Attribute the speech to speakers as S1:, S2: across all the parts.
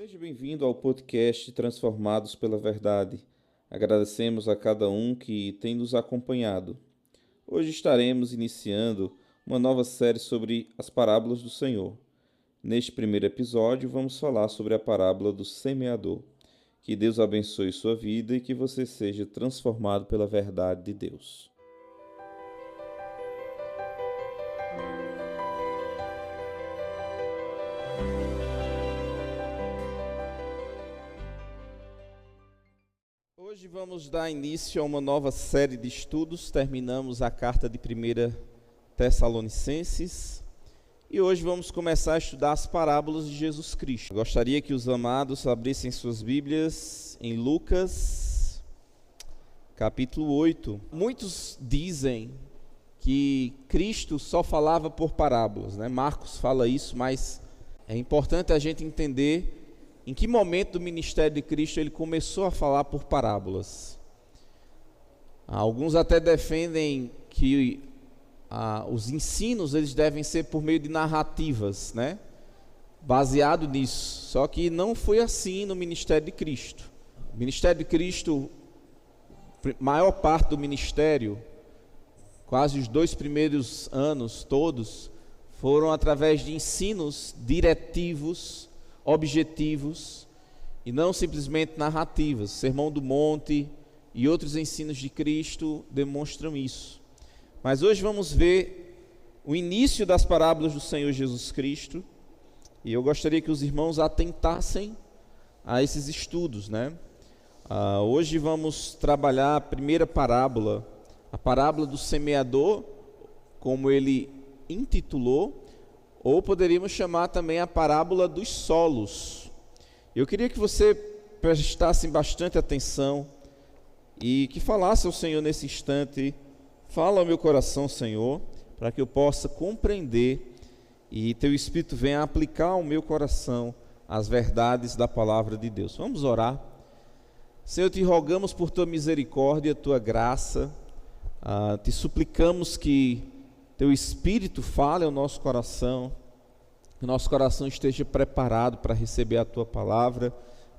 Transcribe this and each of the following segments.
S1: Seja bem-vindo ao podcast Transformados pela Verdade. Agradecemos a cada um que tem nos acompanhado. Hoje estaremos iniciando uma nova série sobre as parábolas do Senhor. Neste primeiro episódio, vamos falar sobre a parábola do semeador. Que Deus abençoe sua vida e que você seja transformado pela verdade de Deus. Hoje vamos dar início a uma nova série de estudos. Terminamos a carta de 1 Tessalonicenses e hoje vamos começar a estudar as parábolas de Jesus Cristo. Gostaria que os amados abrissem suas Bíblias em Lucas, capítulo 8. Muitos dizem que Cristo só falava por parábolas, né? Marcos fala isso, mas é importante a gente entender em que momento do ministério de Cristo ele começou a falar por parábolas. Alguns até defendem que os ensinos eles devem ser por meio de narrativas, né? Baseado nisso. Só que não foi assim no ministério de Cristo. O ministério de Cristo, maior parte do ministério, quase os 2 primeiros anos todos, foram através de ensinos diretivos, objetivos e não simplesmente narrativas. Sermão do Monte e outros ensinos de Cristo demonstram isso. Mas hoje vamos ver o início das parábolas do Senhor Jesus Cristo e eu gostaria que os irmãos atentassem a esses estudos, né? Hoje vamos trabalhar a primeira parábola, a parábola do semeador, como ele intitulou, ou poderíamos chamar também a parábola dos solos. Eu queria que você prestasse bastante atenção e que falasse ao Senhor nesse instante: fala ao meu coração, Senhor, para que eu possa compreender e Teu Espírito venha aplicar ao meu coração as verdades da palavra de Deus. Vamos orar. Senhor, te rogamos por Tua misericórdia, Tua graça, te suplicamos que Teu Espírito fale ao nosso coração, que o nosso coração esteja preparado para receber a Tua palavra,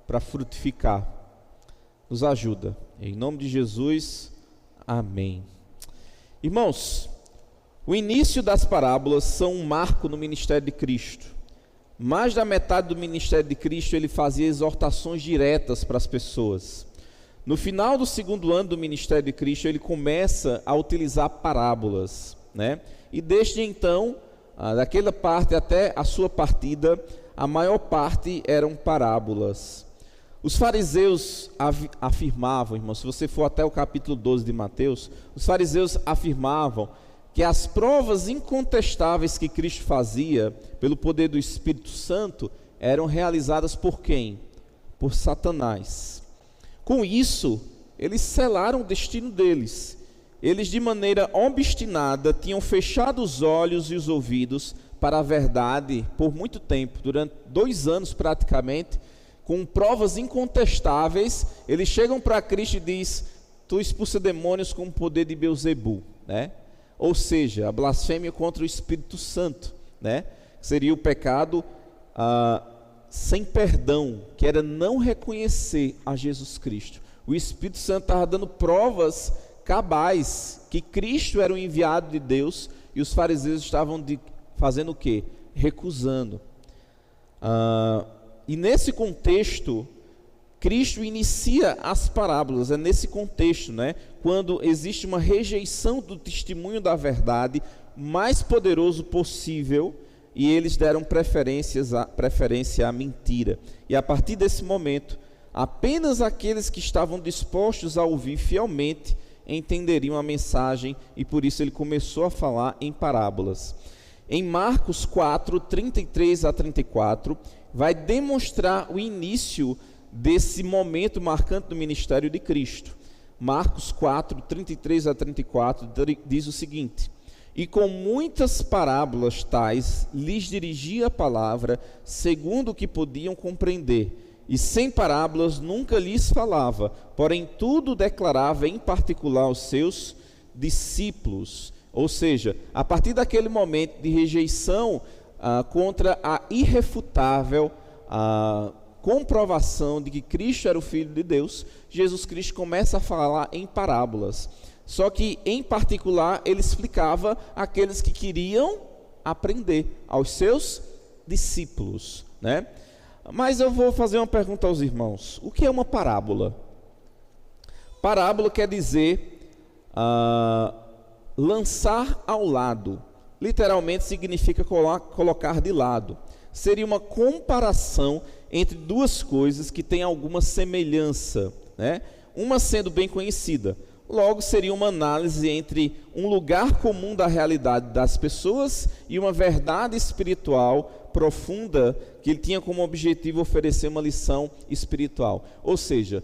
S1: para frutificar. Nos ajuda. Em nome de Jesus, amém. Irmãos, o início das parábolas são um marco no ministério de Cristo. Mais da metade do ministério de Cristo ele fazia exortações diretas para as pessoas. No final do 2º ano do ministério de Cristo ele começa a utilizar parábolas, né? E desde então, daquela parte até a sua partida, a maior parte eram parábolas. Os fariseus afirmavam, irmão, se você for até o capítulo 12 de Mateus, os fariseus afirmavam que as provas incontestáveis que Cristo fazia pelo poder do Espírito Santo eram realizadas por quem? Por Satanás. Com isso, eles selaram o destino deles. Eles, de maneira obstinada, tinham fechado os olhos e os ouvidos para a verdade por muito tempo, durante 2 anos praticamente, com provas incontestáveis. Eles chegam para Cristo e dizem: tu expulsa demônios com o poder de Beelzebu, né? Ou seja, a blasfêmia contra o Espírito Santo, né? Seria o pecado sem perdão, que era não reconhecer a Jesus Cristo. O Espírito Santo estava dando provas cabais que Cristo era o enviado de Deus e os fariseus estavam fazendo o quê? Recusando. E nesse contexto, Cristo inicia as parábolas. É nesse contexto, né? Quando existe uma rejeição do testemunho da verdade mais poderoso possível e eles deram preferência à mentira. E a partir desse momento, apenas aqueles que estavam dispostos a ouvir fielmente entenderiam a mensagem, e por isso ele começou a falar em parábolas. Em Marcos 4, 33 a 34, vai demonstrar o início desse momento marcante do ministério de Cristo. Marcos 4, 33 a 34 diz o seguinte: e com muitas parábolas tais lhes dirigia a palavra, segundo o que podiam compreender. E sem parábolas nunca lhes falava, porém tudo declarava em particular aos seus discípulos. Ou seja, a partir daquele momento de rejeição contra a irrefutável comprovação de que Cristo era o Filho de Deus, Jesus Cristo começa a falar em parábolas. Só que, em particular, ele explicava àqueles que queriam aprender, aos seus discípulos, né? Mas eu vou fazer uma pergunta aos irmãos. O que é uma parábola? Parábola quer dizer lançar ao lado. Literalmente significa colocar de lado. Seria uma comparação entre duas coisas que têm alguma semelhança, né? Uma sendo bem conhecida. Logo, seria uma análise entre um lugar comum da realidade das pessoas e uma verdade espiritual profunda que ele tinha como objetivo oferecer uma lição espiritual. Ou seja,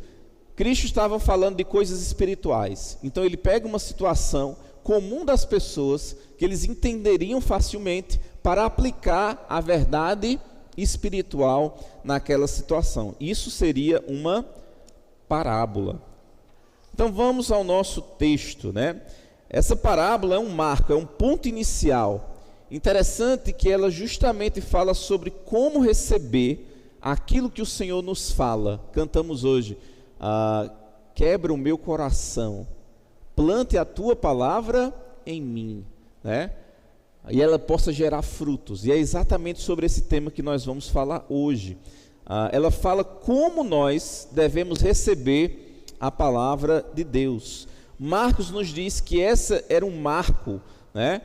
S1: Cristo estava falando de coisas espirituais. Então ele pega uma situação comum das pessoas que eles entenderiam facilmente para aplicar a verdade espiritual naquela situação. Isso seria uma parábola. Então vamos ao nosso texto, né? Essa parábola é um marco, é um ponto inicial. Interessante que ela justamente fala sobre como receber aquilo que o Senhor nos fala. Cantamos hoje, quebra o meu coração, plante a tua palavra em mim, né? E ela possa gerar frutos. E é exatamente sobre esse tema que nós vamos falar hoje. Ela fala como nós devemos receber a palavra de Deus. Marcos nos diz que essa era um marco, né?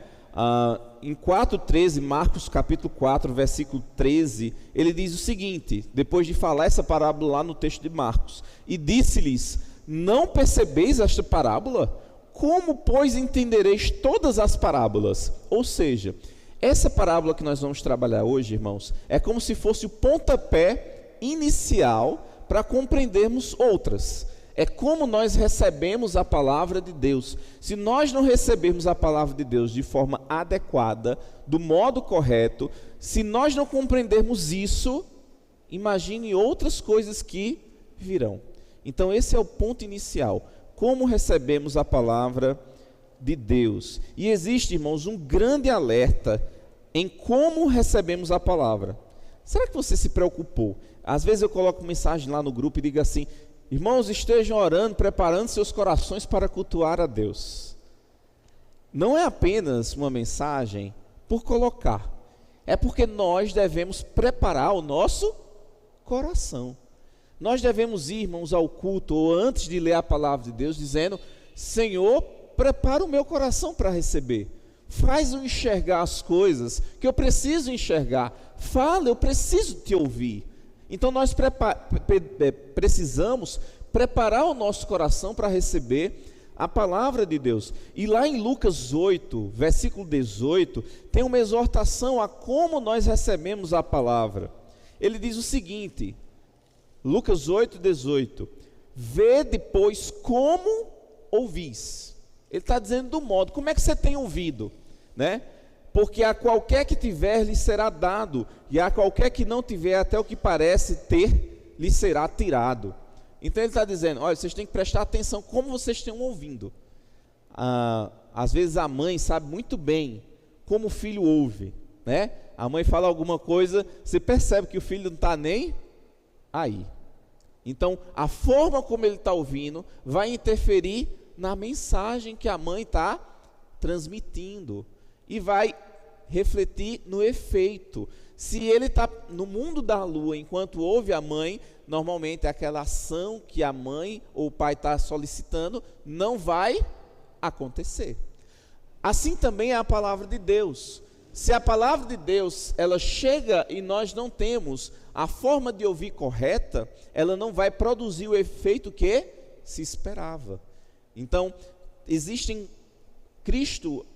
S1: Em 4:13, Marcos capítulo 4, versículo 13, ele diz o seguinte, depois de falar essa parábola lá no texto de Marcos: e disse-lhes, não percebeis esta parábola? Como, pois, entendereis todas as parábolas? Ou seja, essa parábola que nós vamos trabalhar hoje, irmãos, é como se fosse o pontapé inicial para compreendermos outras. É como nós recebemos a palavra de Deus. Se nós não recebermos a palavra de Deus de forma adequada, do modo correto, se nós não compreendermos isso, imagine outras coisas que virão. Então esse é o ponto inicial. Como recebemos a palavra de Deus? E existe, irmãos, um grande alerta em como recebemos a palavra. Será que você se preocupou? Às vezes eu coloco mensagem lá no grupo e digo assim: irmãos, estejam orando, preparando seus corações para cultuar a Deus. Não é apenas uma mensagem por colocar, é porque nós devemos preparar o nosso coração. Nós devemos ir, irmãos, ao culto, ou antes de ler a palavra de Deus, dizendo: Senhor, prepara o meu coração para receber. Faz-o enxergar as coisas que eu preciso enxergar. Fala, eu preciso te ouvir. Então nós precisamos preparar o nosso coração para receber a palavra de Deus. E lá em Lucas 8, versículo 18, tem uma exortação a como nós recebemos a palavra. Ele diz o seguinte, Lucas 8, 18: vede, pois, como ouvis. Ele está dizendo do modo, como é que você tem ouvido, né? Porque a qualquer que tiver, lhe será dado, e a qualquer que não tiver, até o que parece ter, lhe será tirado. Então ele está dizendo: olha, vocês têm que prestar atenção como vocês estão ouvindo. Às vezes a mãe sabe muito bem como o filho ouve, né? A mãe fala alguma coisa, você percebe que o filho não está nem aí. Então a forma como ele está ouvindo vai interferir na mensagem que a mãe está transmitindo. E vai refletir no efeito. Se ele está no mundo da lua enquanto ouve a mãe, normalmente aquela ação que a mãe ou o pai está solicitando não vai acontecer. Assim também é a palavra de Deus. Se a palavra de Deus ela chega e nós não temos a forma de ouvir correta, ela não vai produzir o efeito que se esperava. Então, Cristo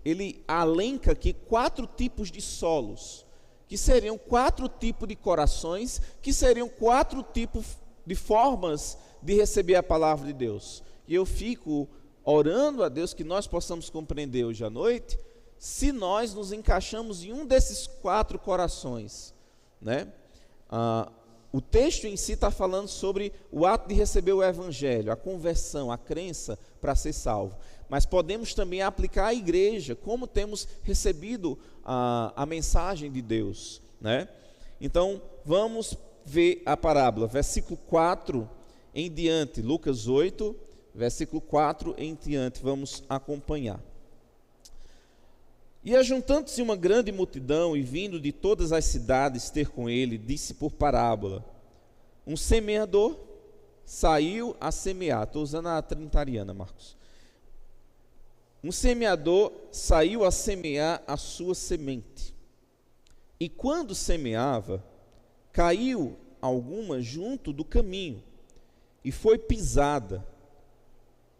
S1: ele alenca aqui 4 tipos de solos, que seriam 4 tipos de corações, que seriam 4 tipos de formas de receber a palavra de Deus. E eu fico orando a Deus que nós possamos compreender hoje à noite, se nós nos encaixamos em um desses 4 corações, né? O texto em si está falando sobre o ato de receber o evangelho, a conversão, a crença para ser salvo. Mas podemos também aplicar à igreja, como temos recebido a mensagem de Deus, né? Então, vamos ver a parábola. Versículo 4 em diante, Lucas 8, versículo 4 em diante, vamos acompanhar. E ajuntando-se uma grande multidão e vindo de todas as cidades ter com ele, disse por parábola: um semeador saiu a semear. Estou usando a trinitariana, Marcos. Um semeador saiu a semear a sua semente. E quando semeava, caiu alguma junto do caminho, e foi pisada,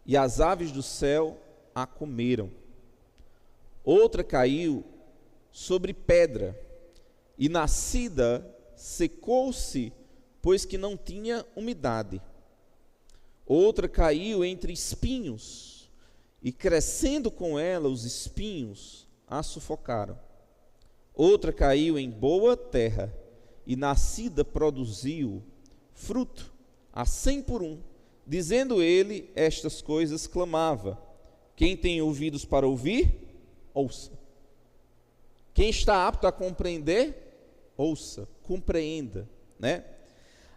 S1: e as aves do céu a comeram. Outra caiu sobre pedra, e nascida secou-se, pois que não tinha umidade. Outra caiu entre espinhos, e crescendo com ela os espinhos a sufocaram. Outra caiu em boa terra, e nascida produziu fruto a 100 por 1. Dizendo ele estas coisas, clamava: quem tem ouvidos para ouvir, ouça. Quem está apto a compreender, ouça, compreenda, né?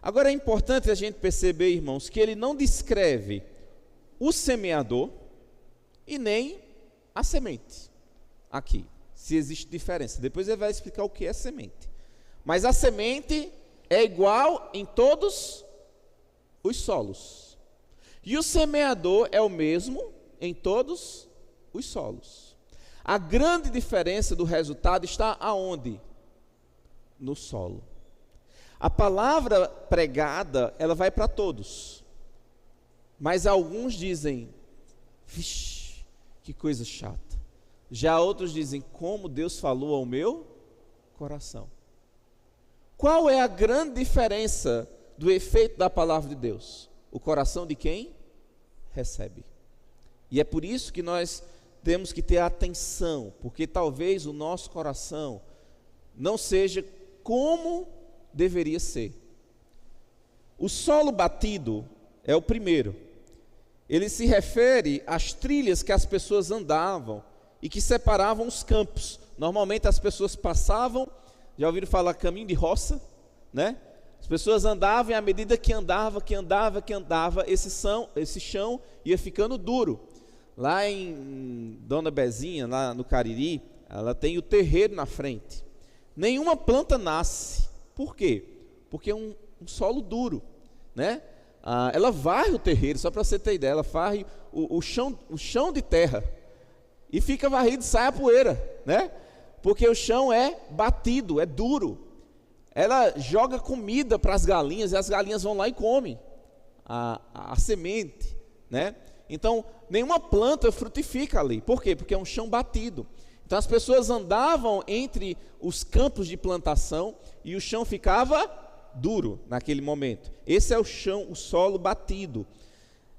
S1: Agora é importante a gente perceber, irmãos, que ele não descreve o semeador e nem a semente. Aqui, se existe diferença. Depois ele vai explicar o que é semente. Mas a semente é igual em todos os solos. E o semeador é o mesmo em todos os solos. A grande diferença do resultado está aonde? No solo. A palavra pregada, ela vai para todos. Mas alguns dizem: vixe, que coisa chata. Já outros dizem: como Deus falou ao meu coração. Qual é a grande diferença do efeito da palavra de Deus? O coração de quem recebe. E é por isso que nós temos que ter atenção, porque talvez o nosso coração não seja como deveria ser. O solo batido é o primeiro. Ele se refere às trilhas que as pessoas andavam e que separavam os campos. Normalmente as pessoas passavam, já ouviram falar caminho de roça, né? As pessoas andavam e à medida que andava, esse chão ia ficando duro. Lá em Dona Bezinha, lá no Cariri, ela tem o terreiro na frente. Nenhuma planta nasce. Por quê? Porque é um solo duro, né? Ela varre o terreiro, só para você ter ideia, ela varre o chão de terra e fica varrido e sai a poeira, né? Porque o chão é batido, é duro. Ela joga comida para as galinhas e as galinhas vão lá e comem a semente, né? Então, nenhuma planta frutifica ali. Por quê? Porque é um chão batido. Então, as pessoas andavam entre os campos de plantação e o chão ficava duro naquele momento. Esse é o chão, o solo batido.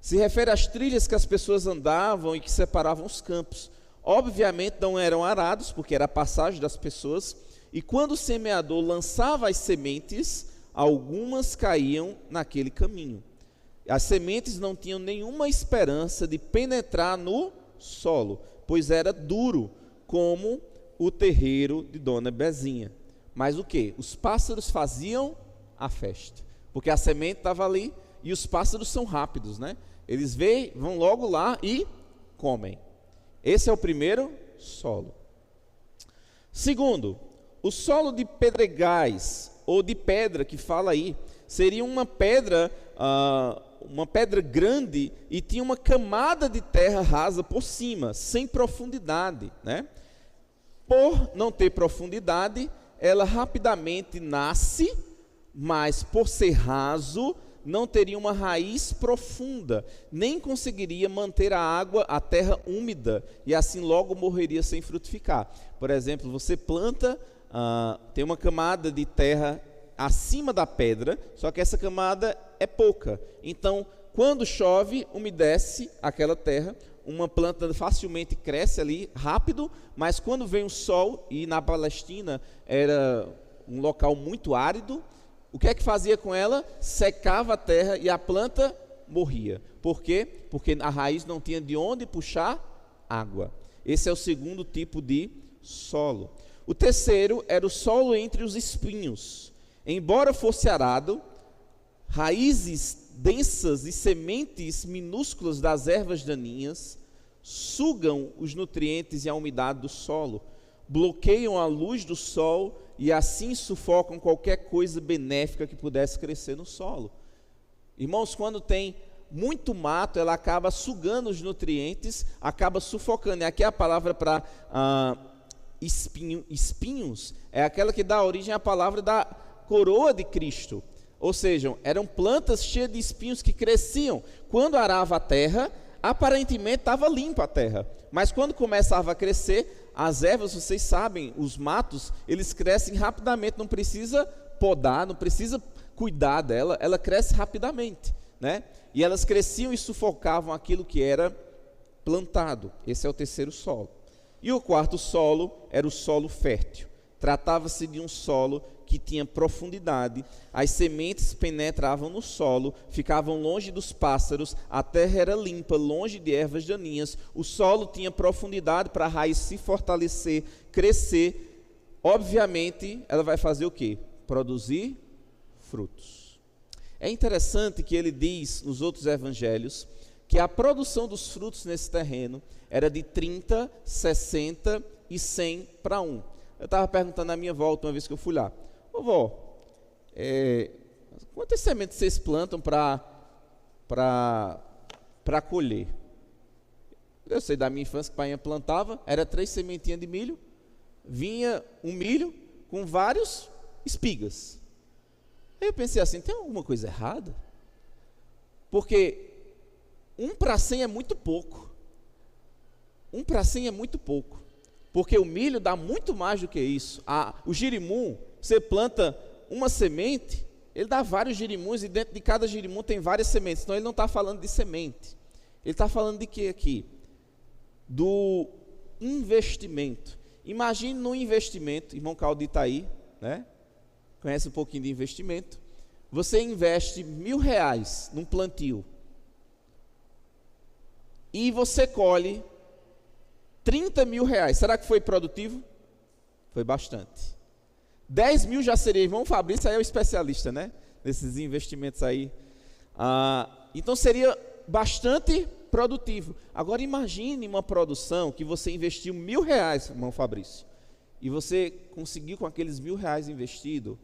S1: Se refere às trilhas que as pessoas andavam e que separavam os campos. Obviamente não eram arados, porque era a passagem das pessoas. E quando o semeador lançava as sementes, algumas caíam naquele caminho. As sementes não tinham nenhuma esperança de penetrar no solo, pois era duro, como o terreiro de Dona Bezinha. Mas o que? Os pássaros faziam a festa, porque a semente estava ali e os pássaros são rápidos, né? Eles veem, vão logo lá e comem. Esse é o primeiro solo. Segundo, o solo de pedregais ou de pedra que fala aí seria uma pedra grande e tinha uma camada de terra rasa por cima, sem profundidade, né? Por não ter profundidade, ela rapidamente nasce, mas por ser raso, não teria uma raiz profunda, nem conseguiria manter a terra úmida, e assim logo morreria sem frutificar. Por exemplo, você planta, tem uma camada de terra acima da pedra, só que essa camada é pouca. Então, quando chove, umedece aquela terra, uma planta facilmente cresce ali, rápido, mas quando vem o sol, e na Palestina era um local muito árido, o que é que fazia com ela? Secava a terra e a planta morria. Por quê? Porque a raiz não tinha de onde puxar água. Esse é o segundo tipo de solo. O terceiro era o solo entre os espinhos. Embora fosse arado, raízes densas e sementes minúsculas das ervas daninhas sugam os nutrientes e a umidade do solo, bloqueiam a luz do sol e assim sufocam qualquer coisa benéfica que pudesse crescer no solo. Irmãos, quando tem muito mato, ela acaba sugando os nutrientes, acaba sufocando. E aqui a palavra para espinhos é aquela que dá origem à palavra da coroa de Cristo. Ou seja, eram plantas cheias de espinhos que cresciam. Quando arava a terra, aparentemente estava limpa a terra. Mas quando começava a crescer, as ervas, vocês sabem, os matos, eles crescem rapidamente. Não precisa podar, não precisa cuidar dela, ela cresce rapidamente, né? E elas cresciam e sufocavam aquilo que era plantado. Esse é o terceiro solo. E o quarto solo era o solo fértil. Tratava-se de um solo que tinha profundidade, as sementes penetravam no solo, ficavam longe dos pássaros, a terra era limpa, longe de ervas daninhas, o solo tinha profundidade para a raiz se fortalecer, crescer. Obviamente, ela vai fazer o quê? Produzir frutos. É interessante que ele diz nos outros evangelhos que a produção dos frutos nesse terreno era de 30, 60 e 100 para 1. Eu estava perguntando à minha avó, uma vez que eu fui lá: ô vó, quantas sementes vocês plantam para colher? Eu sei da minha infância que o pai plantava, era 3 sementinhas de milho, vinha um milho com várias espigas. Aí eu pensei assim, tem alguma coisa errada? Porque 1 para 100 é muito pouco. 1 para 100 é muito pouco. Porque o milho dá muito mais do que isso. O girimum, você planta uma semente, ele dá vários girimuns e dentro de cada girimum tem várias sementes. Então ele não está falando de semente. Ele está falando de quê aqui? Do investimento. Imagine no investimento, irmão Caldi está aí, né? Conhece um pouquinho de investimento. Você investe R$1.000 num plantio e você colhe R$30.000. Será que foi produtivo? Foi bastante. 10 mil já seria, irmão Fabrício aí é o especialista, né? Nesses investimentos aí. Então seria bastante produtivo. Agora imagine uma produção que você investiu R$1.000, irmão Fabrício, e você conseguiu com aqueles R$1.000 investidos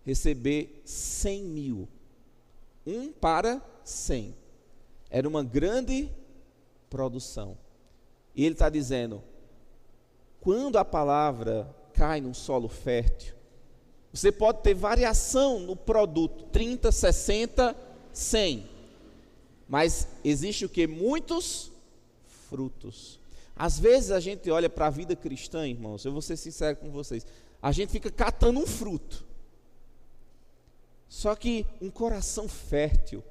S1: receber 100 mil. 1 para 100. Era uma grande produção. E ele está dizendo, quando a palavra cai num solo fértil, você pode ter variação no produto, 30, 60, 100. Mas existe o que? Muitos frutos. Às vezes a gente olha para a vida cristã, irmãos, eu vou ser sincero com vocês, a gente fica catando um fruto. Só que um coração fértil,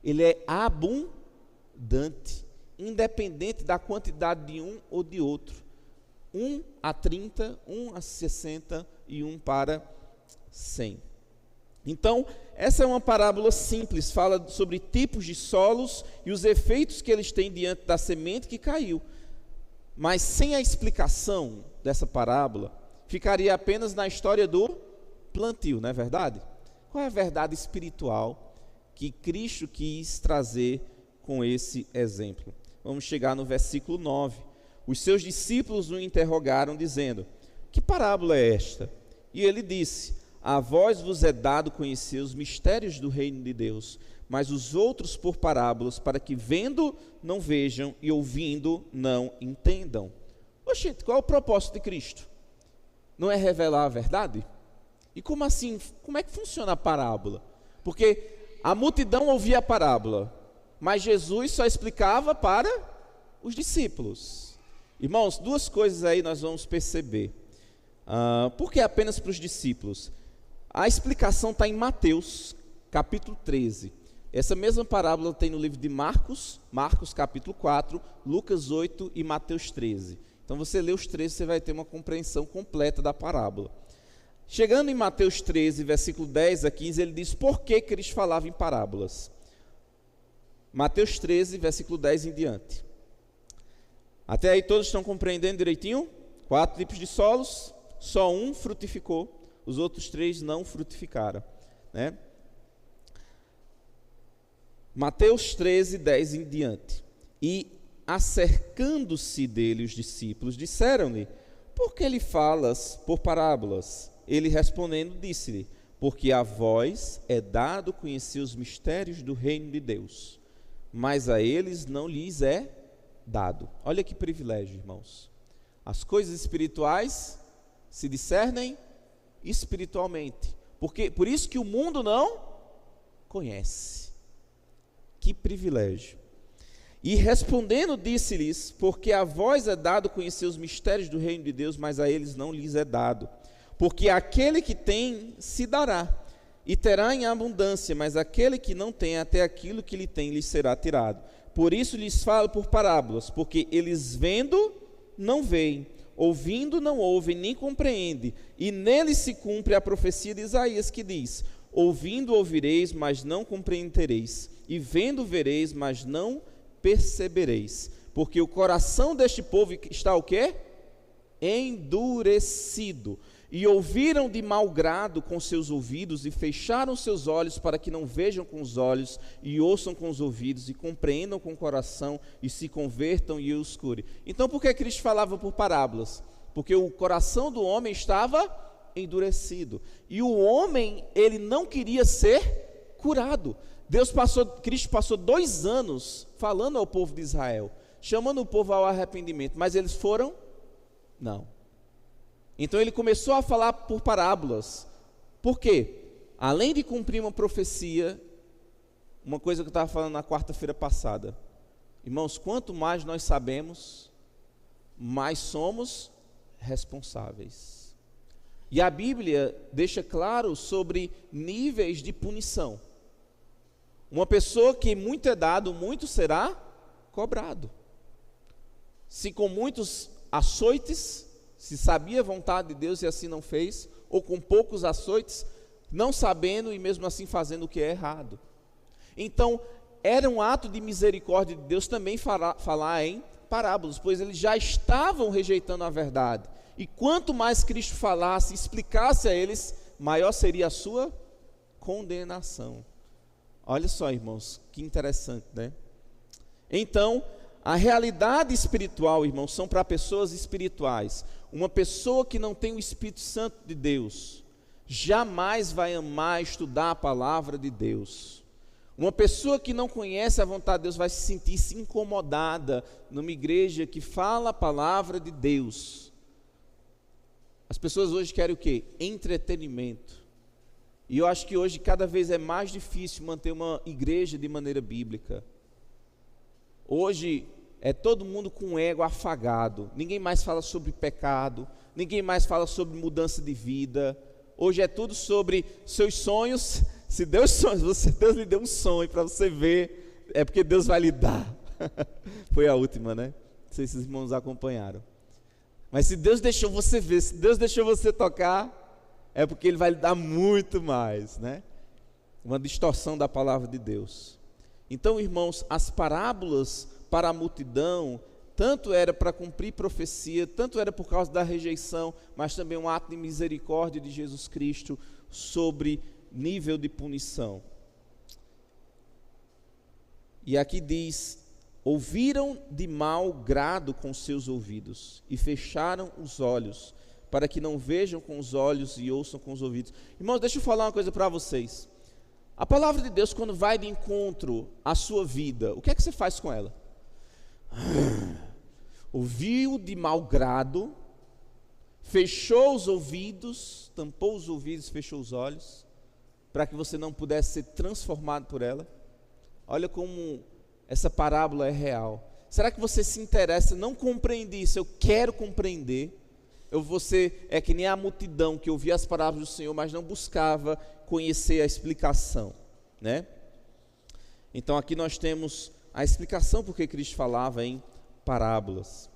S1: ele é abundante, independente da quantidade de um ou de outro. 1 a 30, 1 a 60 e 1 para 100. Então, essa é uma parábola simples, fala sobre tipos de solos e os efeitos que eles têm diante da semente que caiu. Mas sem a explicação dessa parábola, ficaria apenas na história do plantio, não é verdade? Qual é a verdade espiritual que Cristo quis trazer com esse exemplo? Vamos chegar no versículo 9. Os seus discípulos o interrogaram, dizendo: que parábola é esta? E ele disse: a vós vos é dado conhecer os mistérios do reino de Deus, mas os outros por parábolas, para que vendo não vejam e ouvindo não entendam. Oxente, qual é o propósito de Cristo? Não é revelar a verdade? E como assim? Como é que funciona a parábola? Porque a multidão ouvia a parábola, mas Jesus só explicava para os discípulos. Irmãos, 2 coisas aí nós vamos perceber. Por que apenas para os discípulos? A explicação está em Mateus, capítulo 13. Essa mesma parábola tem no livro de Marcos capítulo 4, Lucas 8 e Mateus 13. Então você lê os 13, você vai ter uma compreensão completa da parábola. Chegando em Mateus 13, versículo 10 a 15, ele diz por que Cristo falava em parábolas. Mateus 13, versículo 10 em diante. Até aí todos estão compreendendo direitinho? 4 tipos de solos, só um frutificou. os outros 3 não frutificaram, né? Mateus 13, 10 em diante. E acercando-se dele os discípulos, disseram-lhe: por que lhe falas por parábolas? Ele respondendo disse-lhe: porque a vós é dado conhecer os mistérios do reino de Deus, mas a eles não lhes é dado. Olha que privilégio, irmãos. As coisas espirituais se discernem espiritualmente. Por isso que o mundo não conhece. Que privilégio. E respondendo disse-lhes: porque a vós é dado conhecer os mistérios do reino de Deus, mas a eles não lhes é dado. Porque aquele que tem se dará, e terá em abundância, mas aquele que não tem, até aquilo que lhe tem lhe será tirado. Por isso lhes falo por parábolas, porque eles vendo não veem, ouvindo não ouvem, nem compreendem, e neles se cumpre a profecia de Isaías, que diz: ouvindo ouvireis, mas não compreendereis, e vendo vereis, mas não percebereis, porque o coração deste povo está o quê? Endurecido, e ouviram de mau grado com seus ouvidos, e fecharam seus olhos para que não vejam com os olhos, e ouçam com os ouvidos, e compreendam com o coração, e se convertam e os cure. Então por que Cristo falava por parábolas? Porque o coração do homem estava endurecido, e o homem, ele não queria ser curado. Cristo passou 2 anos falando ao povo de Israel, chamando o povo ao arrependimento, mas eles foram? Não. Então ele começou a falar por parábolas. Por quê? Além de cumprir uma profecia, uma coisa que eu estava falando na quarta-feira passada. Irmãos, quanto mais nós sabemos, mais somos responsáveis. E a Bíblia deixa claro sobre níveis de punição. Uma pessoa que muito é dado, muito será cobrado. Se com muitos açoites, se sabia a vontade de Deus e assim não fez, ou com poucos açoites, não sabendo e mesmo assim fazendo o que é errado. Então, era um ato de misericórdia de Deus também falar em parábolas, pois eles já estavam rejeitando a verdade. E quanto mais Cristo falasse, explicasse a eles, maior seria a sua condenação. Olha só, irmãos, que interessante, né? Então, a realidade espiritual, irmãos, são para pessoas espirituais. Uma pessoa que não tem o Espírito Santo de Deus, jamais vai amar estudar a palavra de Deus. Uma pessoa que não conhece a vontade de Deus vai se sentir incomodada numa igreja que fala a palavra de Deus. As pessoas hoje querem o quê? Entretenimento. E eu acho que hoje cada vez é mais difícil manter uma igreja de maneira bíblica. Hoje é todo mundo com o ego afagado, ninguém mais fala sobre pecado, ninguém mais fala sobre mudança de vida. Hoje é tudo sobre seus sonhos. Se Deus lhe deu um sonho para você ver, é porque Deus vai lhe dar. Foi a última, né? Não sei se os irmãos acompanharam. Mas se Deus deixou você ver, se Deus deixou você tocar, é porque Ele vai lhe dar muito mais, né? Uma distorção da palavra de Deus. Então, irmãos, as parábolas para a multidão, tanto era para cumprir profecia, tanto era por causa da rejeição, mas também um ato de misericórdia de Jesus Cristo sobre nível de punição. E aqui diz: ouviram de mau grado com seus ouvidos e fecharam os olhos, para que não vejam com os olhos e ouçam com os ouvidos. Irmãos, deixa eu falar uma coisa para vocês. A palavra de Deus, quando vai de encontro à sua vida, o que é que você faz com ela? Ouviu de mau grado, fechou os ouvidos, tampou os ouvidos, fechou os olhos, para que você não pudesse ser transformado por ela. Olha como essa parábola é real. Será que você se interessa? Não compreende isso, eu quero compreender. Você é que nem a multidão que ouvia as palavras do Senhor, mas não buscava conhecer a explicação, né? Então aqui nós temos a explicação porque Cristo falava em parábolas.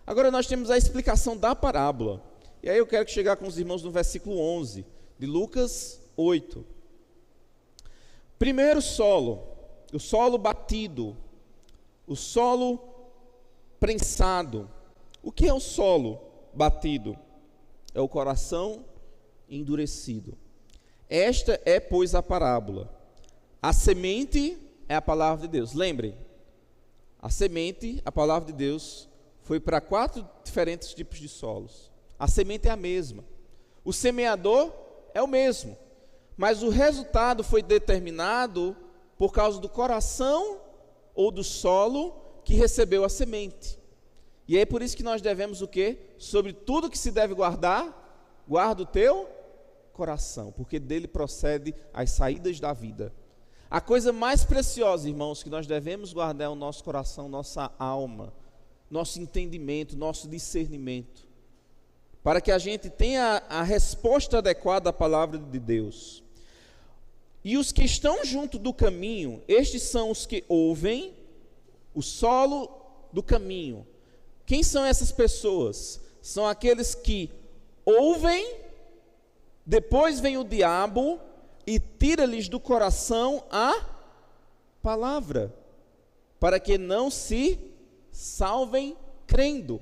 S1: Agora nós temos a explicação da parábola. E aí eu quero chegar com os irmãos no versículo 11 de Lucas 8. Primeiro solo, o solo batido, o solo prensado. O que é o solo batido? É o coração endurecido. Esta é, pois, a parábola. A semente é a palavra de Deus. Lembrem, a semente, a palavra de Deus, foi para 4 diferentes tipos de solos. A semente é a mesma. O semeador é o mesmo. Mas o resultado foi determinado por causa do coração ou do solo que recebeu a semente. E é por isso que nós devemos o quê? Sobre tudo que se deve guardar, guarda o teu coração, porque dele procede as saídas da vida. A coisa mais preciosa, irmãos, que nós devemos guardar é o nosso coração, nossa alma, nosso entendimento, nosso discernimento, para que a gente tenha a resposta adequada à palavra de Deus. E os que estão junto do caminho, estes são os que ouvem o solo do caminho. Quem são essas pessoas? São aqueles que ouvem, depois vem o diabo e tira-lhes do coração a palavra, para que não se salvem crendo.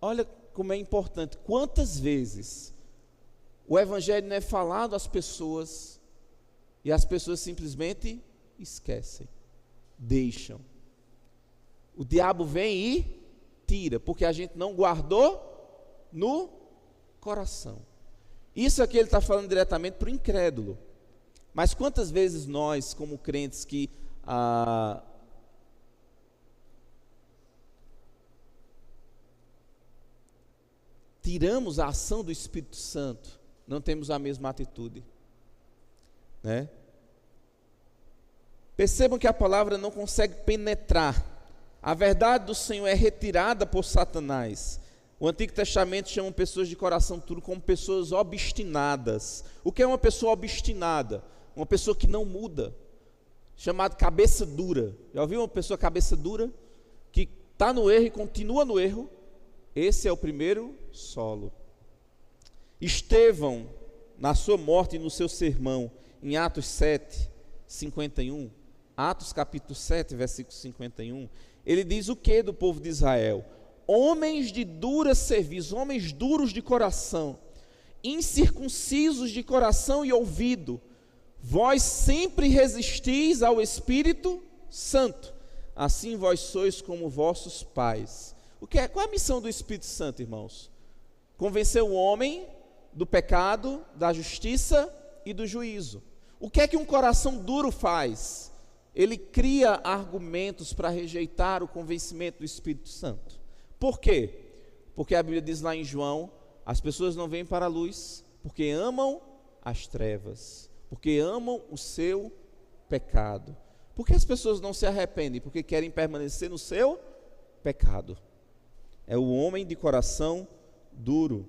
S1: Olha como é importante, quantas vezes o evangelho não é falado às pessoas e as pessoas simplesmente esquecem, deixam. O diabo vem e tira, porque a gente não guardou no coração. Isso aqui ele está falando diretamente para o incrédulo. Mas quantas vezes nós, como crentes que tiramos a ação do Espírito Santo, não temos a mesma atitude, né? Percebam que a palavra não consegue penetrar. A verdade do Senhor é retirada por Satanás. O Antigo Testamento chama pessoas de coração duro como pessoas obstinadas. O que é uma pessoa obstinada? Uma pessoa que não muda, chamada cabeça dura. Já ouviu uma pessoa cabeça dura? Que está no erro e continua no erro. Esse é o primeiro solo. Estevão, na sua morte e no seu sermão, em Atos 7, 51, Atos capítulo 7, versículo 51, ele diz o que do povo de Israel? Homens de dura cerviz, homens duros de coração, incircuncisos de coração e ouvido, vós sempre resistis ao Espírito Santo, assim vós sois como vossos pais. Qual é a missão do Espírito Santo, irmãos? Convencer o homem do pecado, da justiça e do juízo. O que é que um coração duro faz? Ele cria argumentos para rejeitar o convencimento do Espírito Santo. Por quê? Porque a Bíblia diz lá em João, as pessoas não vêm para a luz, porque amam as trevas, porque amam o seu pecado. Por que as pessoas não se arrependem? Porque querem permanecer no seu pecado. É o homem de coração duro.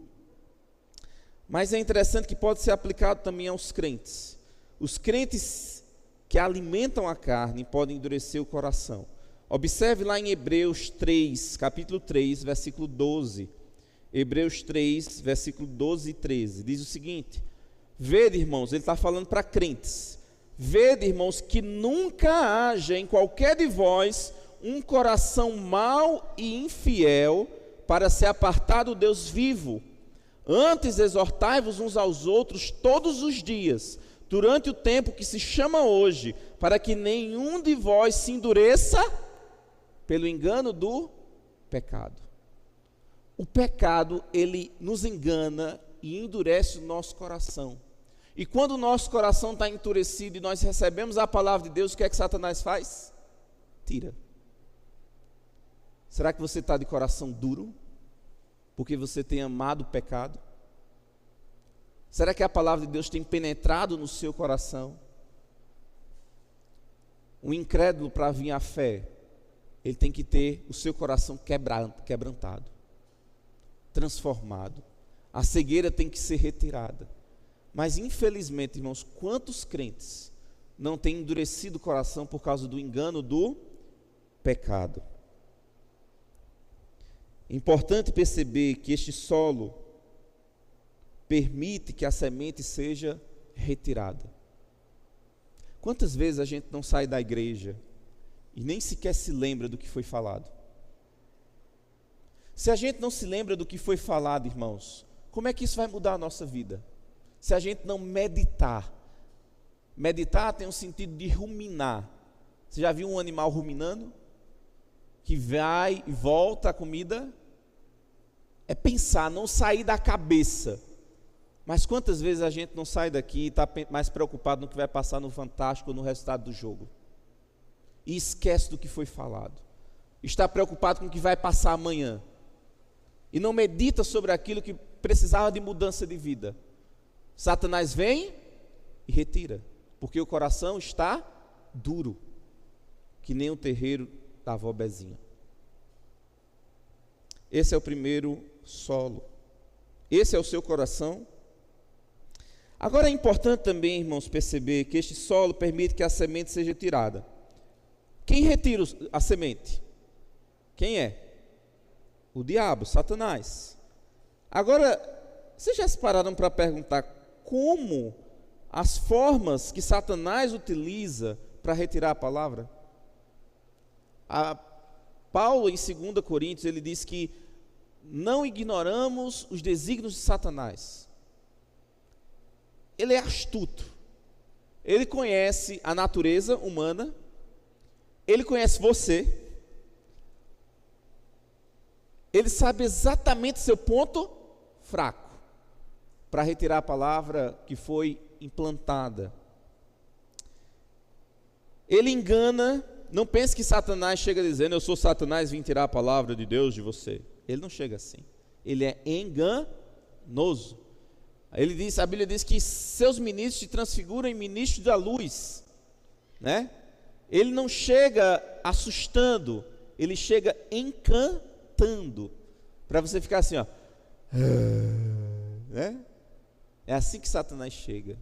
S1: Mas é interessante que pode ser aplicado também aos crentes. Os crentes que alimentam a carne podem endurecer o coração. Observe lá em Hebreus 3, capítulo 3, versículo 12. Hebreus 3, versículo 12 e 13. Diz o seguinte: vede, irmãos, ele está falando para crentes. Vede, irmãos, que nunca haja em qualquer de vós um coração mau e infiel para se apartar do Deus vivo. Antes exortai-vos uns aos outros todos os dias, durante o tempo que se chama hoje, para que nenhum de vós se endureça pelo engano do pecado. O pecado, ele nos engana e endurece o nosso coração. E quando o nosso coração está endurecido e nós recebemos a palavra de Deus, o que é que Satanás faz? Tira. Será que você está de coração duro? Porque você tem amado o pecado? Será que a palavra de Deus tem penetrado no seu coração? O incrédulo, para vir à fé, ele tem que ter o seu coração quebrantado, transformado. A cegueira tem que ser retirada. Mas infelizmente, irmãos, quantos crentes não têm endurecido o coração por causa do engano do pecado? É importante perceber que este solo permite que a semente seja retirada. Quantas vezes a gente não sai da igreja e nem sequer se lembra do que foi falado? Se a gente não se lembra do que foi falado, irmãos, Como é que isso vai mudar a nossa vida? Se a gente não meditar. Meditar tem um sentido de ruminar. Você já viu um animal ruminando? Que vai e volta a comida? É pensar, não sair da cabeça. Mas quantas vezes a gente não sai daqui e está mais preocupado no que vai passar no Fantástico ou no resultado do jogo? E esquece do que foi falado. Está preocupado com o que vai passar amanhã. E não medita sobre aquilo que precisava de mudança de vida. Satanás vem e retira. Porque o coração está duro. Que nem o terreiro da avó Bezinha. Esse é o primeiro solo. Esse é o seu coração. Agora é importante também, irmãos, perceber que este solo permite que a semente seja tirada. Quem retira a semente? Quem é? O diabo, Satanás. Agora, vocês já se pararam para perguntar como as formas que Satanás utiliza para retirar a palavra? Paulo, em 2 Coríntios, ele diz que não ignoramos os desígnios de Satanás. Ele é astuto. Ele conhece a natureza humana. Ele conhece você. Ele sabe exatamente seu ponto fraco para retirar a palavra que foi implantada. Ele engana. Não pense que Satanás chega dizendo: eu sou Satanás, vim tirar a palavra de Deus de você. Ele não chega assim. Ele é enganoso. Ele diz, a Bíblia diz que seus ministros se transfiguram em ministros da luz, né? Ele não chega assustando, ele chega encantando, para você ficar assim, ó, né? É assim que Satanás chega.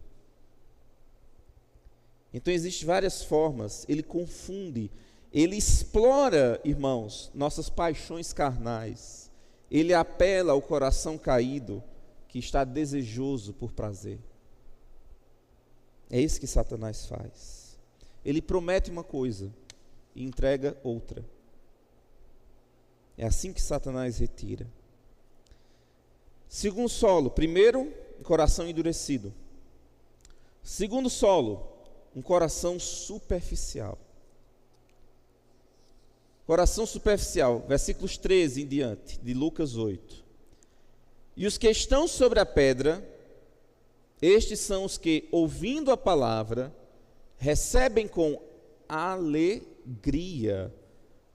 S1: Então existem várias formas. Ele confunde, ele explora, irmãos, nossas paixões carnais. Ele apela ao coração caído, que está desejoso por prazer. É isso que Satanás faz. Ele promete uma coisa e entrega outra. É assim que Satanás retira. Segundo solo, primeiro, um coração endurecido. Segundo solo, um coração superficial. Coração superficial, versículos 13 em diante, de Lucas 8. E os que estão sobre a pedra, estes são os que, ouvindo a palavra, recebem com alegria,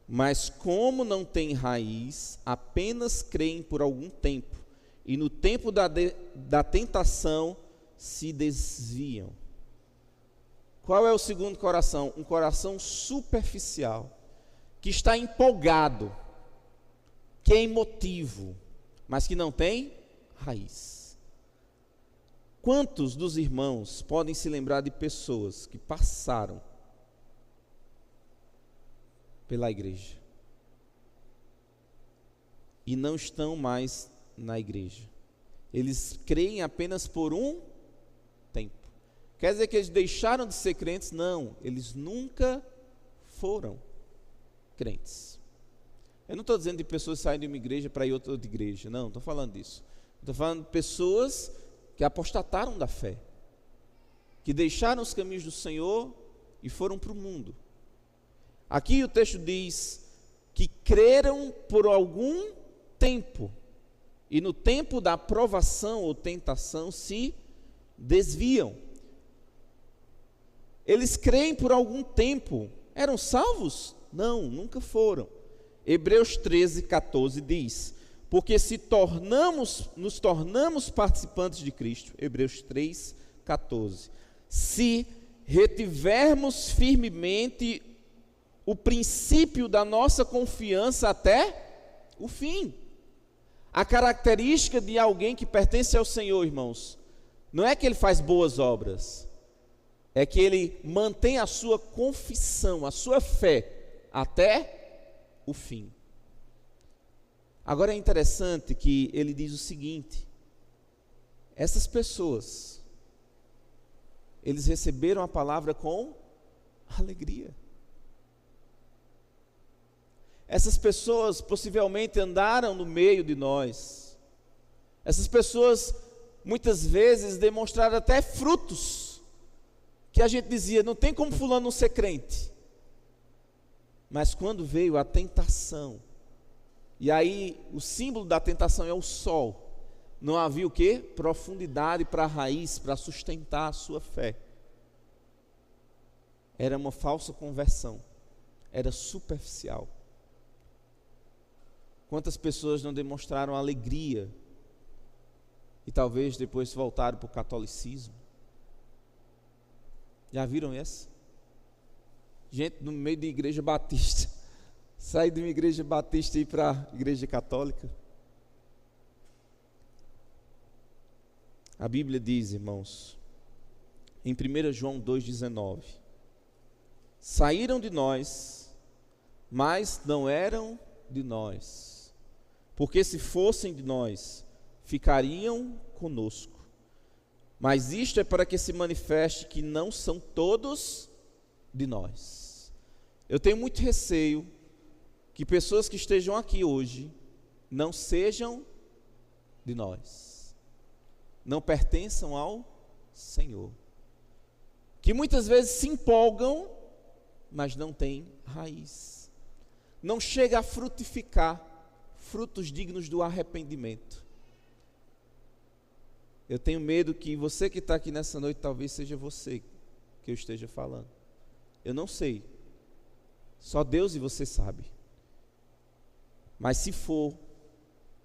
S1: mas como não têm raiz, apenas creem por algum tempo, e no tempo da tentação se desviam. Qual é o segundo coração? Um coração superficial, que está empolgado, que é emotivo, mas que não tem raiz. Quantos dos irmãos podem se lembrar de pessoas que passaram pela igreja e não estão mais na igreja? Eles creem apenas por um tempo. Quer dizer que eles deixaram de ser crentes? Não, eles nunca foram crentes. Eu não estou dizendo de pessoas que saem de uma igreja para ir outra igreja, não estou falando disso. Estou falando de pessoas que apostataram da fé, que deixaram os caminhos do Senhor e foram para o mundo. Aqui o texto diz que creram por algum tempo, e no tempo da provação ou tentação se desviam. Eles creem por algum tempo. Eram salvos? Não, nunca foram. Hebreus 13, 14 diz: porque se nos tornamos participantes de Cristo, Hebreus 3, 14, se retivermos firmemente o princípio da nossa confiança até o fim. A característica de alguém que pertence ao Senhor, irmãos, não é que ele faz boas obras, é que ele mantém a sua confissão, a sua fé até o fim. Agora é interessante que ele diz o seguinte: essas pessoas, eles receberam a palavra com alegria. Essas pessoas possivelmente andaram no meio de nós, Essas pessoas muitas vezes demonstraram até frutos que a gente dizia, não tem como fulano não ser crente. Mas quando veio a tentação, e aí o símbolo da tentação é o sol, não havia o quê? Profundidade para a raiz, para sustentar a sua fé. Era uma falsa conversão, era superficial. Quantas pessoas não demonstraram alegria e talvez depois voltaram para o catolicismo? Já viram essa? Gente no meio de igreja batista, sair de uma igreja batista e ir para a igreja católica. A Bíblia diz, irmãos, em 1 João 2,19, saíram de nós, mas não eram de nós, porque se fossem de nós, ficariam conosco. Mas isto é para que se manifeste que não são todos de nós. Eu tenho muito receio que pessoas que estejam aqui hoje não sejam de nós, não pertençam ao Senhor, que muitas vezes se empolgam, mas não têm raiz, não chega a frutificar frutos dignos do arrependimento. Eu tenho medo que você que está aqui nessa noite, talvez seja você que eu esteja falando. Eu não sei, só Deus e você sabe. Mas se for,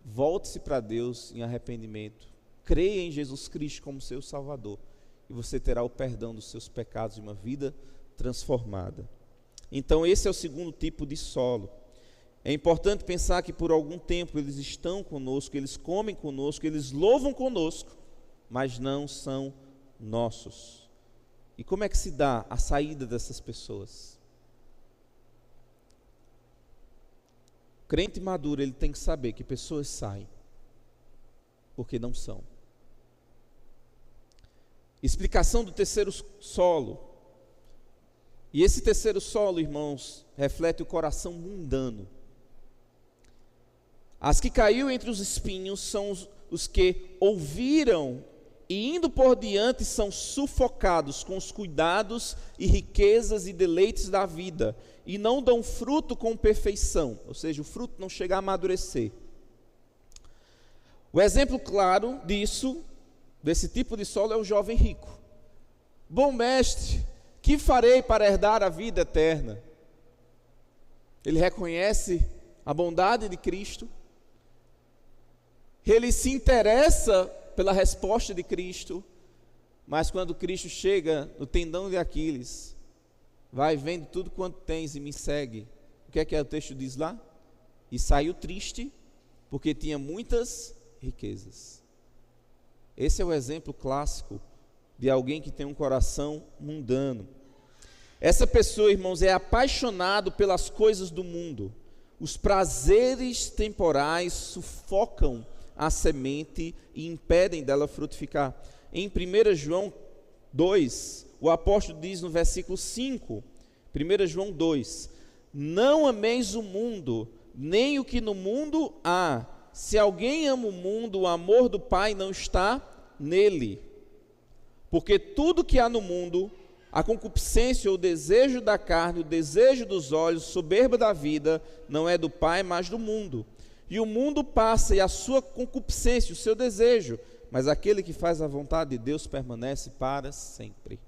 S1: volte-se para Deus em arrependimento, creia em Jesus Cristo como seu Salvador, e você terá o perdão dos seus pecados e uma vida transformada. Então esse é o segundo tipo de solo. É importante pensar que por algum tempo eles estão conosco, eles comem conosco, eles louvam conosco, mas não são nossos. E como é que se dá a saída dessas pessoas? O crente maduro, ele tem que saber que pessoas saem porque não são. Explicação do terceiro solo. E esse terceiro solo, irmãos, reflete o coração mundano. As que caiu entre os espinhos são os que ouviram e indo por diante são sufocados com os cuidados e riquezas e deleites da vida e não dão fruto com perfeição, ou seja, o fruto não chega a amadurecer. O exemplo claro disso, desse tipo de solo, é o jovem rico. Bom mestre, que farei para herdar a vida eterna? Ele reconhece a bondade de Cristo, ele se interessa pela resposta de Cristo, mas quando Cristo chega no tendão de Aquiles, vai, vende tudo quanto tens e me segue. O que é o texto diz lá? E saiu triste, porque tinha muitas riquezas. Esse é o exemplo clássico de alguém que tem um coração mundano. Essa pessoa, irmãos, é apaixonado pelas coisas do mundo. Os prazeres temporais sufocam a semente e impedem dela frutificar. Em 1 João 2, o apóstolo diz no versículo 5, 1 João 2, não ameis o mundo, nem o que no mundo há. Se alguém ama o mundo, o amor do Pai não está nele. Porque tudo que há no mundo, a concupiscência ou o desejo da carne, o desejo dos olhos, soberba da vida, não é do Pai, mas do mundo. E o mundo passa e a sua concupiscência, o seu desejo, mas aquele que faz a vontade de Deus permanece para sempre.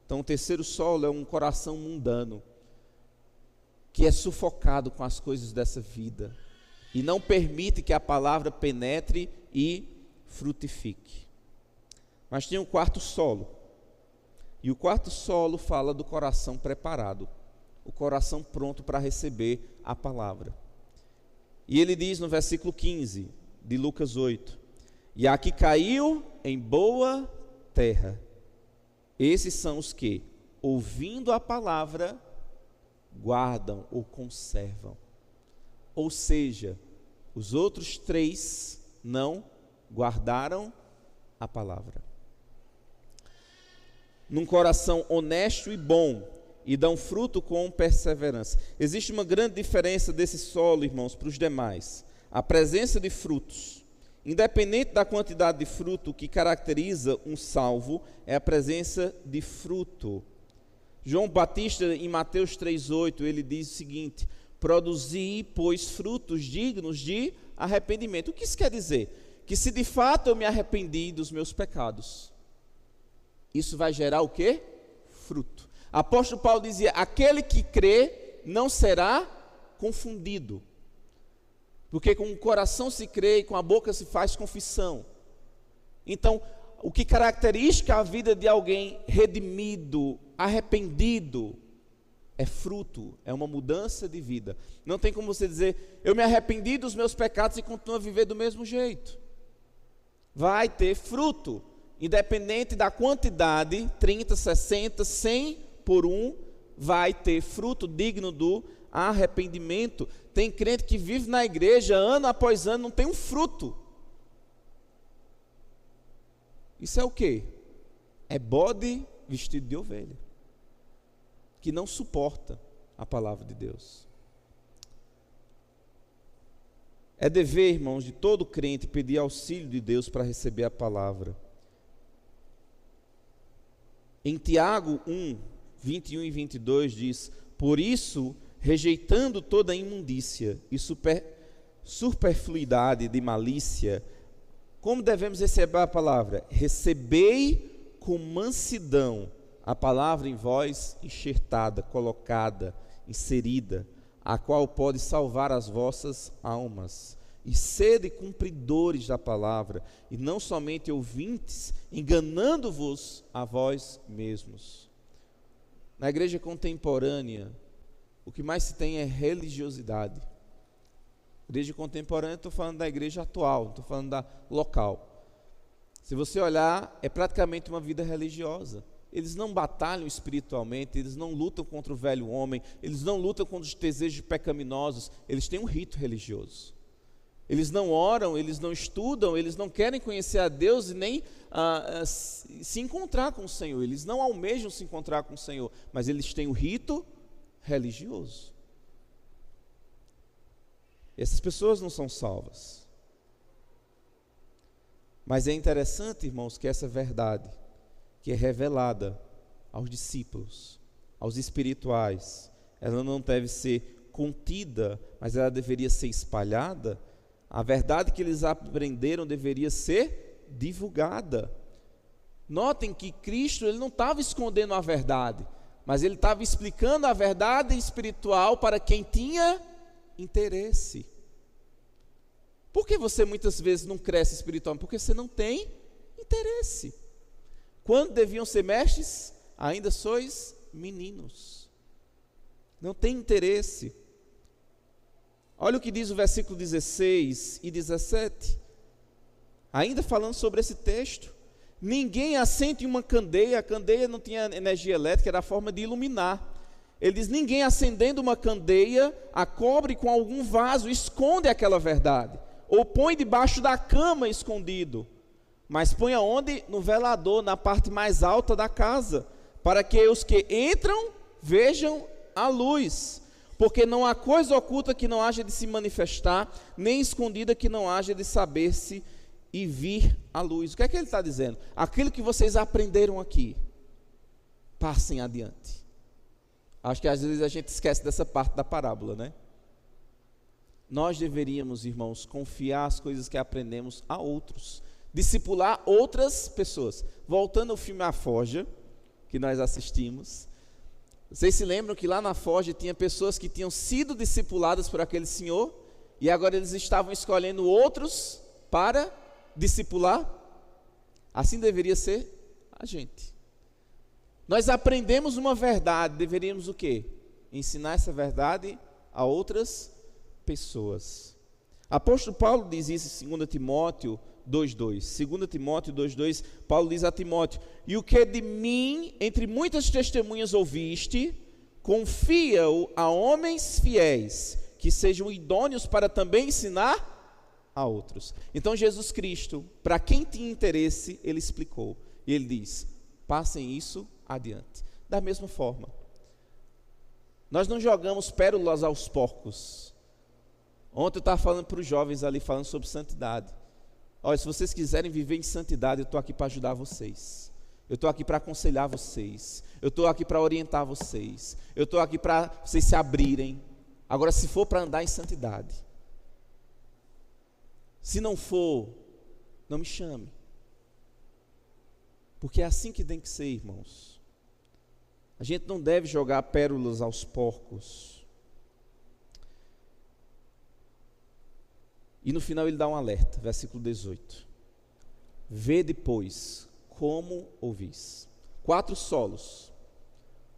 S1: Então o terceiro solo é um coração mundano, que é sufocado com as coisas dessa vida, e não permite que a palavra penetre e frutifique. Mas tem um quarto solo, e o quarto solo fala do coração preparado, o coração pronto para receber a palavra. E ele diz no versículo 15 de Lucas 8, e a que caiu em boa terra, esses são os que, ouvindo a palavra, guardam ou conservam. Ou seja, os outros três não guardaram a palavra. Num coração honesto e bom, e dão fruto com perseverança. Existe uma grande diferença desse solo, irmãos, para os demais. A presença de frutos. Independente da quantidade de fruto, o que caracteriza um salvo é a presença de fruto. João Batista, em Mateus 3,8, ele diz o seguinte: produzi, pois, frutos dignos de arrependimento. O que isso quer dizer? Que se de fato eu me arrependi dos meus pecados, isso vai gerar o quê? Fruto. Apóstolo Paulo dizia: aquele que crê não será confundido. Porque com o coração se crê e com a boca se faz confissão. Então, o que caracteriza a vida de alguém redimido, arrependido, é fruto, é uma mudança de vida. Não tem como você dizer: eu me arrependi dos meus pecados e continuo a viver do mesmo jeito. Vai ter fruto, independente da quantidade, 30, 60, 100 por um, vai ter fruto digno do arrependimento. Tem crente que vive na igreja ano após ano, não tem um fruto. Isso é o quê? É bode vestido de ovelha, que não suporta a palavra de Deus. É dever, irmãos, de todo crente pedir auxílio de Deus para receber a palavra. Em Tiago 1, 21 e 22 diz: por isso, rejeitando toda imundícia e superfluidade de malícia, como devemos receber a palavra? Recebei com mansidão a palavra em vós enxertada, colocada, inserida, a qual pode salvar as vossas almas. E sede cumpridores da palavra, e não somente ouvintes, enganando-vos a vós mesmos. Na igreja contemporânea, o que mais se tem é religiosidade. Igreja contemporânea, estou falando da igreja atual, estou falando da local. Se você olhar, é praticamente uma vida religiosa. Eles não batalham espiritualmente, eles não lutam contra o velho homem, eles não lutam contra os desejos pecaminosos, eles têm um rito religioso. Eles não oram, eles não estudam, eles não querem conhecer a Deus e nem se encontrar com o Senhor. Eles não almejam se encontrar com o Senhor, mas eles têm um rito religioso. Essas pessoas não são salvas. Mas é interessante, irmãos, que essa verdade que é revelada aos discípulos, aos espirituais, ela não deve ser contida, mas ela deveria ser espalhada. A verdade que eles aprenderam deveria ser divulgada. Notem que Cristo, ele não estava escondendo a verdade, mas ele estava explicando a verdade espiritual para quem tinha interesse. Por que você muitas vezes não cresce espiritualmente? Porque você não tem interesse. Quando deviam ser mestres, ainda sois meninos. Não tem interesse. Olha o que diz o versículo 16 e 17. Ainda falando sobre esse texto. Ninguém acende uma candeia. A candeia não tinha energia elétrica, era a forma de iluminar. Ele diz: ninguém acendendo uma candeia a cobre com algum vaso, esconde aquela verdade, ou põe debaixo da cama escondido, mas põe aonde? No velador, na parte mais alta da casa, para que os que entram vejam a luz. Porque não há coisa oculta que não haja de se manifestar, nem escondida que não haja de saber-se e vir à luz. O que é que ele está dizendo? Aquilo que vocês aprenderam aqui, passem adiante. Acho que às vezes a gente esquece dessa parte da parábola, né? Nós deveríamos, irmãos, confiar as coisas que aprendemos a outros, discipular outras pessoas. Voltando ao filme A Forja, que nós assistimos, vocês se lembram que lá na Forja tinha pessoas que tinham sido discipuladas por aquele senhor, e agora eles estavam escolhendo outros para discipular? Assim deveria ser a gente. Nós aprendemos uma verdade, deveríamos o quê? Ensinar essa verdade a outras pessoas. Apóstolo Paulo diz isso em 2 Timóteo 2,2. 2 Timóteo 2,2, Paulo diz a Timóteo: e o que de mim, entre muitas testemunhas ouviste, confia-o a homens fiéis, que sejam idôneos para também ensinar a outros. Então Jesus Cristo, para quem tinha interesse, ele explicou. E ele diz: passem isso adiante. Da mesma forma, nós não jogamos pérolas aos porcos. Ontem eu estava falando para os jovens ali, falando sobre santidade. Olha, se vocês quiserem viver em santidade, eu estou aqui para ajudar vocês. Eu estou aqui para aconselhar vocês. Eu estou aqui para orientar vocês. Eu estou aqui para vocês se abrirem. Agora, se for para andar em santidade, se não for, não me chame. Porque é assim que tem que ser, irmãos. A gente não deve jogar pérolas aos porcos. E no final ele dá um alerta, versículo 18. Vê depois como ouvis. 4 solos.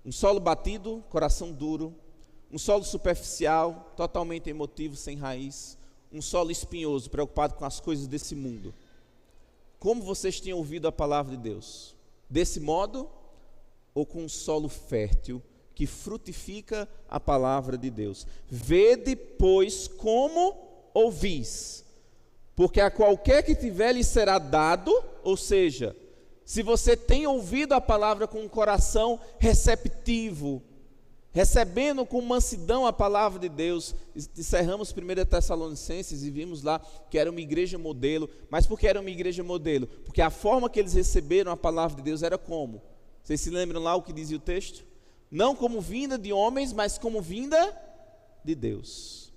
S1: Um solo batido, coração duro. Um solo superficial, totalmente emotivo, sem raiz. Um solo espinhoso, preocupado com as coisas desse mundo. Como vocês tinham ouvido a palavra de Deus? Desse modo, ou com um solo fértil, que frutifica a palavra de Deus? Vede, pois, como ouvis, porque a qualquer que tiver lhe será dado, ou seja, se você tem ouvido a palavra com um coração receptivo, recebendo com mansidão a palavra de Deus. Encerramos 1 Tessalonicenses e vimos lá que era uma igreja modelo. Mas por que era uma igreja modelo? Porque a forma que eles receberam a palavra de Deus era como? Vocês se lembram lá o que dizia o texto? Não como vinda de homens, mas como vinda de Deus.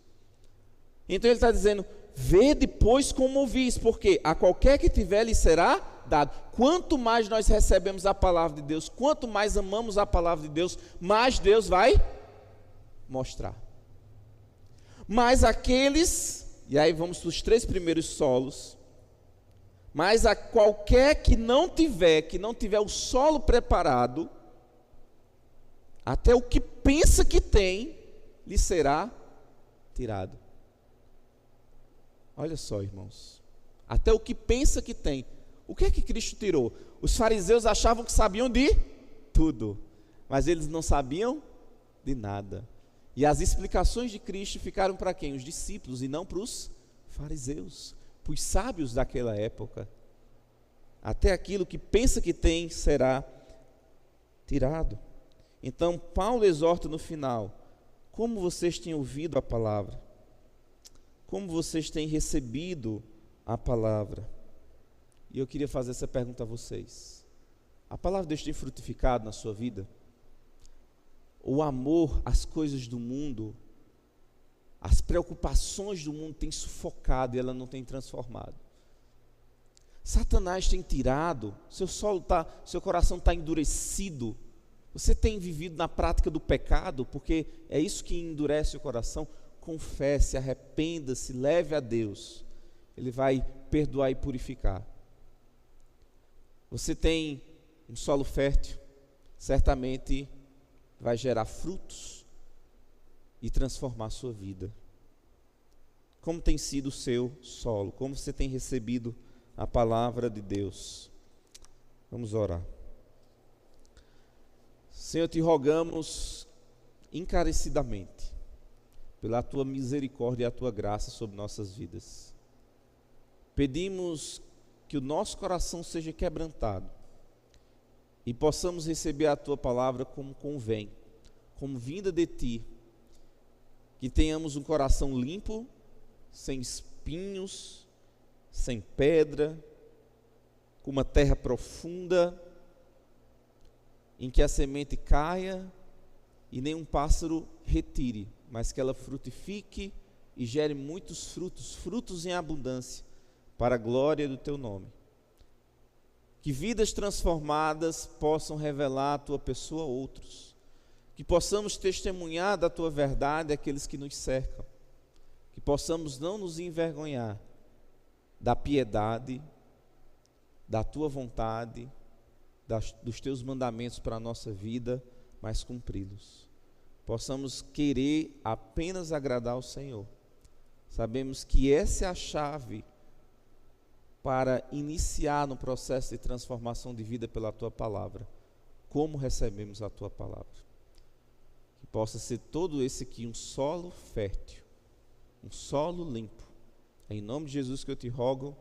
S1: Então ele está dizendo, vê depois como ouvis, porque a qualquer que tiver lhe será dado. Quanto mais nós recebemos a palavra de Deus, quanto mais amamos a palavra de Deus, mais Deus vai mostrar. Mas aqueles, e aí vamos para os 3 primeiros solos, mas a qualquer que não tiver o solo preparado, até o que pensa que tem, lhe será tirado. Olha só, irmãos, até o que pensa que tem. O que é que Cristo tirou? Os fariseus achavam que sabiam de tudo, mas eles não sabiam de nada. E as explicações de Cristo ficaram para quem? Os discípulos, e não para os fariseus, para os sábios daquela época. Até aquilo que pensa que tem será tirado. Então Paulo exorta no final, como vocês têm ouvido a palavra? Como vocês têm recebido a palavra? E eu queria fazer essa pergunta a vocês. A palavra de Deus tem frutificado na sua vida? O amor às coisas do mundo, as preocupações do mundo têm sufocado e ela não tem transformado. Satanás tem tirado, seu coração está endurecido. Você tem vivido na prática do pecado, porque é isso que endurece o coração. Confesse, arrependa-se, leve a Deus. Ele vai perdoar e purificar. Você tem um solo fértil, certamente vai gerar frutos e transformar a sua vida. Como tem sido o seu solo? Como você tem recebido a palavra de Deus? Vamos orar. Senhor, te rogamos encarecidamente pela tua misericórdia e a tua graça sobre nossas vidas. Pedimos que o nosso coração seja quebrantado e possamos receber a tua palavra como convém, como vinda de ti. Que tenhamos um coração limpo, sem espinhos, sem pedra, com uma terra profunda, em que a semente caia e nenhum pássaro retire, mas que ela frutifique e gere muitos frutos, frutos em abundância, para a glória do teu nome. Que vidas transformadas possam revelar a tua pessoa a outros. Que possamos testemunhar da tua verdade àqueles que nos cercam. Que possamos não nos envergonhar da piedade, da tua vontade, dos teus mandamentos para a nossa vida, mas cumpri-los. Possamos querer apenas agradar ao Senhor. Sabemos que essa é a chave para iniciar no processo de transformação de vida pela tua palavra. Como recebemos a tua palavra? Que possa ser todo esse aqui um solo fértil, um solo limpo. É em nome de Jesus que eu te rogo.